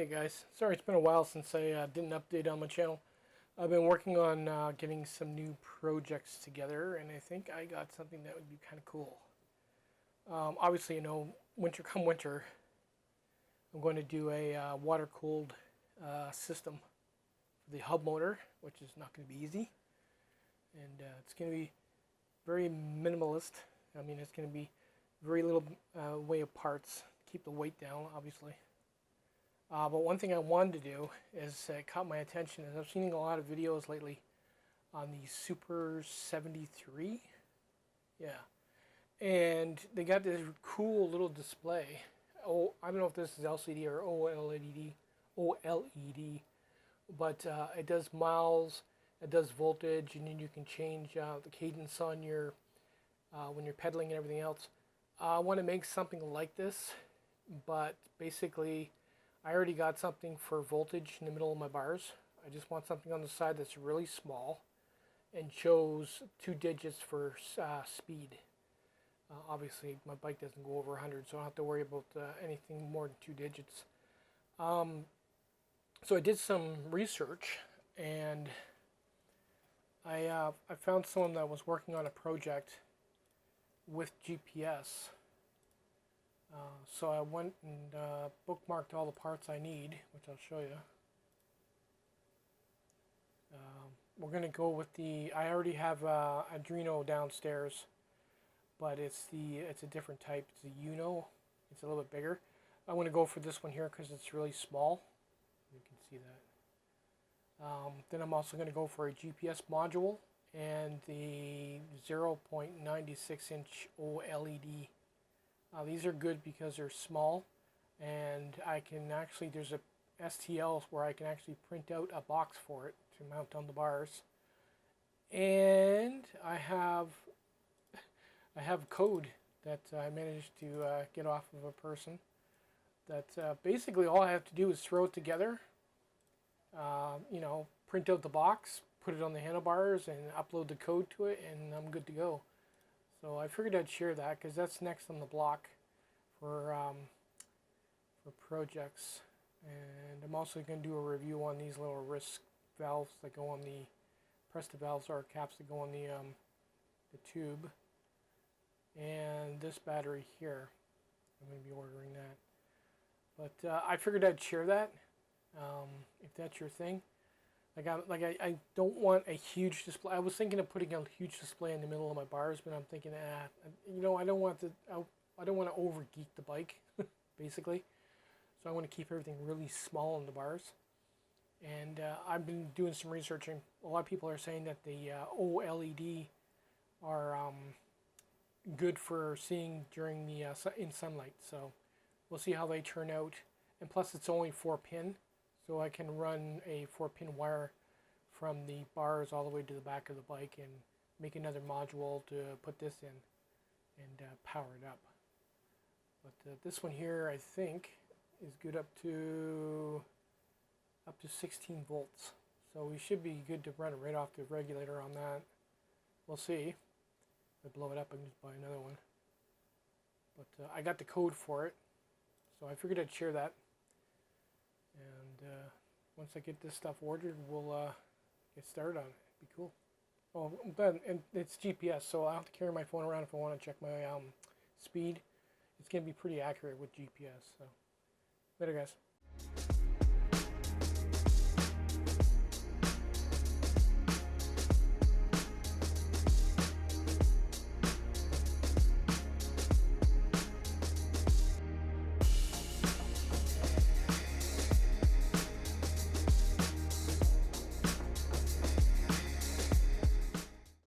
Hey guys, sorry it's been a while since I did an update on my channel. I've been working on getting some new projects together, and I think I got something that would be kind of cool. Obviously, you know, winter come winter, I'm going to do a water-cooled system for the hub motor, which is not going to be easy. And it's going to be very minimalist. I mean, it's going to be very little way of parts, keep the weight down, obviously. But one thing I wanted to do is caught my attention, is I've seen a lot of videos lately on the Super 73. Yeah. And they got this cool little display. Oh, I don't know if this is LCD or OLED, but it does miles, it does voltage, and then you can change the cadence on your when you're pedaling and everything else. I want to make something like this, but basically I already got something for voltage in the middle of my bars. I just want something on the side that's really small and shows 2 digits for speed. Obviously my bike doesn't go over 100, so I don't have to worry about anything more than 2 digits. So I did some research, and I found someone that was working on a project with GPS. So I went and bookmarked all the parts I need, which I'll show you. We're going to go with the, I already have Arduino downstairs, but it's a different type. It's a Uno. It's a little bit bigger. I'm going to go for this one here because it's really small. You can see that. Then I'm also going to go for a GPS module and the 0.96 inch OLED. These are good because they're small, and I can actually, there's a STL where I can actually print out a box for it to mount on the bars. And I have code that I managed to get off of a person that basically all I have to do is throw it together, you know, print out the box, put it on the handlebars, and upload the code to it, and I'm good to go. So I figured I'd share that because that's next on the block for projects. And I'm also going to do a review on these little wrist valves that go on the, Presta valves are caps that go on the tube. And this battery here, I'm going to be ordering that. But I figured I'd share that if that's your thing. I don't want a huge display. I was thinking of putting a huge display in the middle of my bars, but I'm thinking, you know, I don't want to over geek the bike, basically. So I want to keep everything really small in the bars. And I've been doing some research, and a lot of people are saying that the OLED are good for seeing during the in sunlight. So we'll see how they turn out. And plus, it's only 4-pin. So I can run a 4-pin wire from the bars all the way to the back of the bike and make another module to put this in and power it up. But this one here, I think, is good up to 16 volts. So we should be good to run it right off the regulator on that. We'll see. If I blow it up, I can just buy another one. But I got the code for it, so I figured I'd share that. And once I get this stuff ordered, we'll get started on it. It'd be cool. Oh, but and it's GPS, so I have to carry my phone around if I want to check my speed. It's going to be pretty accurate with GPS. So, later, guys.